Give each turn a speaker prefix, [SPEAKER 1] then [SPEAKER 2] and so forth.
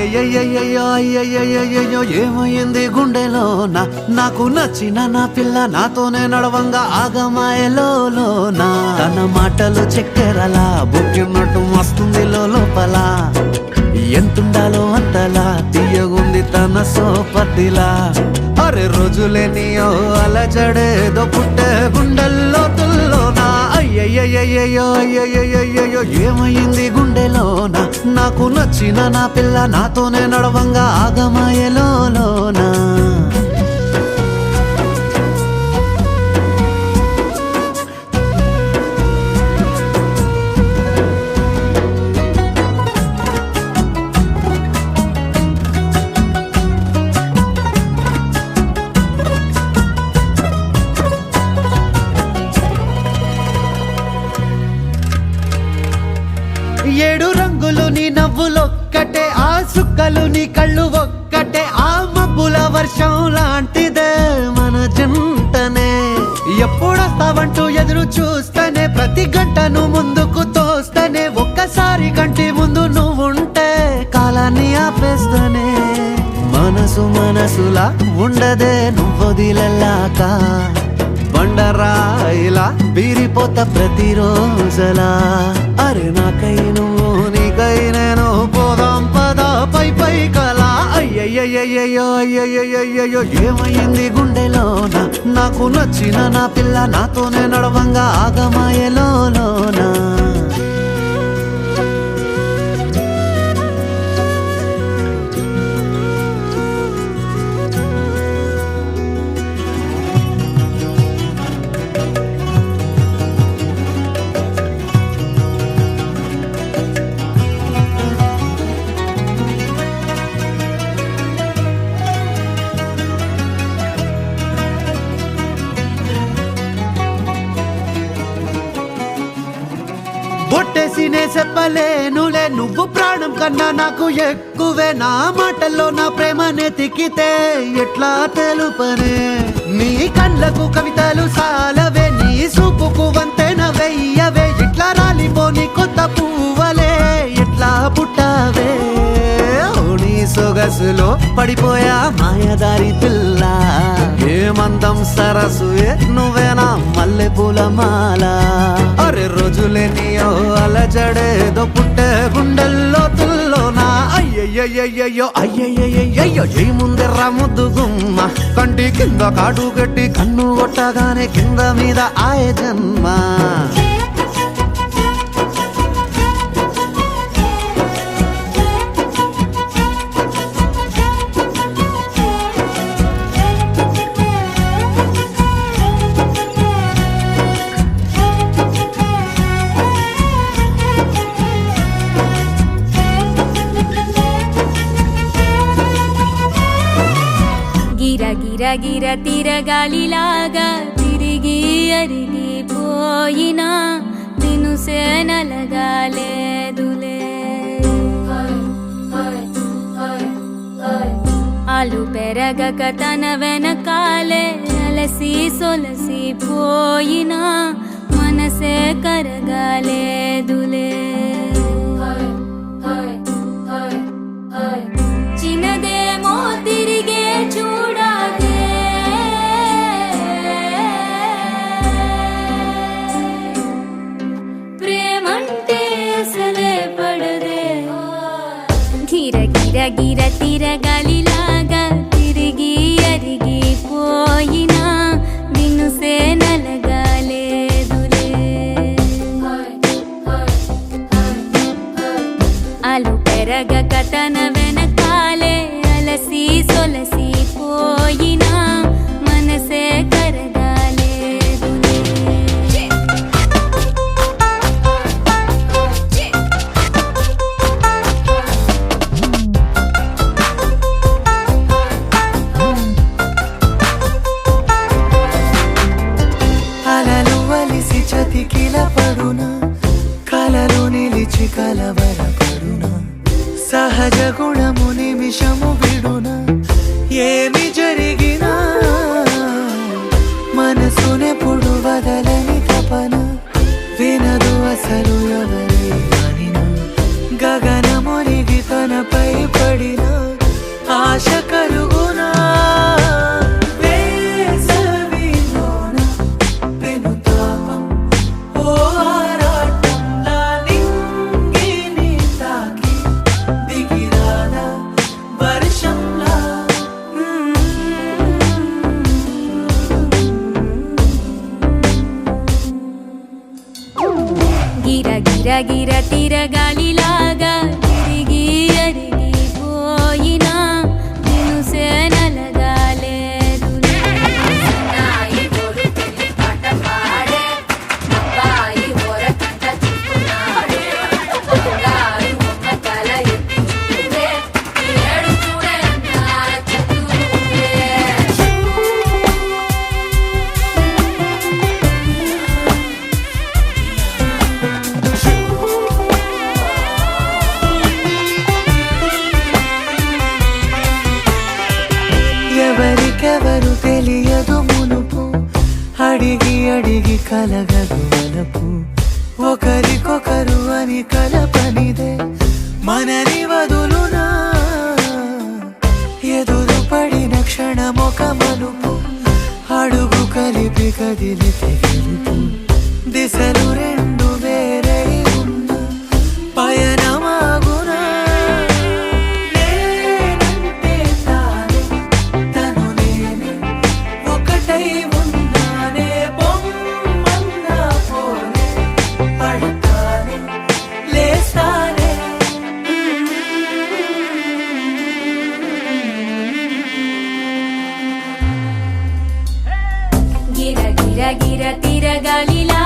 [SPEAKER 1] అయ్యయ్యయ్యో అయ్యయ్యయ్యో ఏమైంది గుండెలో నాకు నచ్చిన నా పిల్ల నాతోనే నడవంగా ఆగమాయలోనా తన మాటలు చక్కెరలా బుక్కినట్టు వస్తుంది లోపల ఎంతుండాలో అంతలా తీయగుంది తన సోపతిలా అరే రోజులేనియో అలజడేదో పుట్టే గుండెల్లో తుల్లోనా అయ్యయ్యయ్యో అయ్యయ్యయ్యో ఏమైంది గుండెలోనా నాకు నచ్చిన నా పిల్ల నాతోనే నడవంగా ఆగమాయలోనా ఏడు రంగులు నీ నవ్వులొక్కటే ఆ సుక్కలు నీ కళ్ళు ఒక్కటే ఆ మబ్బుల వర్షం లాంటిదే మన జంటనే ఎప్పుడొస్తావంటూ ఎదురు చూస్తేనే ప్రతి గంటను ముందుకు తోస్తేనే ఒక్కసారి కంటి ముందు నువ్వుంటే కాలాన్ని ఆపేస్తేనే మనసులా ఉండదే నువ్వొదిలెల్లాక బండరాయిలా బీరిపోత ప్రతిరోజలా అరే నాకై నువ్వు నీకై నేను పోదాం పదా పై కలా అయ్యయ్యయ్యో అయ్యయ్యయ్యో ఏమైంది గుండెలోనా నాకు నచ్చిన నా పిల్ల నాతోనే నడవంగా ఆగమాయలోనా బొట్టేసినే చెప్పలేనులే నువ్వు ప్రాణం కన్నా నాకు ఎక్కువే నా మాటల్లో నా ప్రేమనే తిక్కితే ఎట్లా తెలుపనే నీ కళ్ళకు కవితలు సాలవే నీ సూపుకు వంతెన వెయ్యవే ఇట్లా రాలిపోని కొత్త పువ్వలే ఎట్లా పుట్టావే నీ సొగసులో పడిపోయా మాయదారి పిల్ల ఏమందం సరసు నువ్వేనా మల్లె పూల మాల అరే రోజులేనియో అలజడేదో పుట్టే గుండెల్లో తుల్లోనా అయ్యయ్యయ్యో అయ్యయ్యయ్యో ఏ ముందెర్రా ముద్దు గుమ్మ కంటి కింద కాడు గట్టి కన్ను కొట్టగానే కింద మీద ఆయ జన్మ
[SPEAKER 2] గిర తిరగాలిలాగా తిరిగి అరిగిపోయినా దినుసే నలగాలేదులే ఆలు పెరగక తన వెనకాలే అలసి సొలసి పోయినా మనసే కరగాలేదులే చిన్నదేమో తిరిగే చూడాలి ప్రేమంటే అసలే పడదే గిర తిరగాలిలాగా తిరిగి అరిగిపోయినా దినుసే నలగాలేదులే ఆలు పెరగక తన వెనకాలే అలసి సొలసి పోయినా మనసే కరగాలేదులే
[SPEAKER 1] అలలు వలిసి చతికిల పడునా కలలు నిలిచి కలవరపడునా సహజ గుణము నిమిషము విడునా ఏమి జరిగినా మనసునెప్పుడు వదలని తపన వినదు అసలు ఎవరి అనినా గగనమునిగి తనపై పడిన ఆశ కలుగునా వేసవిలోన పెనుతాపం ఓ ఆరాటంలా నింగిని తాకి దిగిరాదా వర్షంలా
[SPEAKER 2] గిర గిర గిర తిరగాలిలాగా తిరిగి అరిగిపోయినా నినుసే నలగాలేదు
[SPEAKER 1] ఎవరికెవరు తెలియదు మునుపు అడిగి అడిగి కలగదు వలపు ఒకరికొకరు అని కలపనిదే మనని వదులునా ఎదురు పడిన క్షణమొక మలుపు అడుగు కలిపి కదిలితే గెలుపు దిశలు రెండు వేరే ఉన్న పయనమాగునా నేనంటే తానే తను నేనే ఒకటై ఉన్నానే బొమ్మన్నా పోనే పడతానే లేస్తానే
[SPEAKER 2] గిర గిర గిర తిరగాలిలా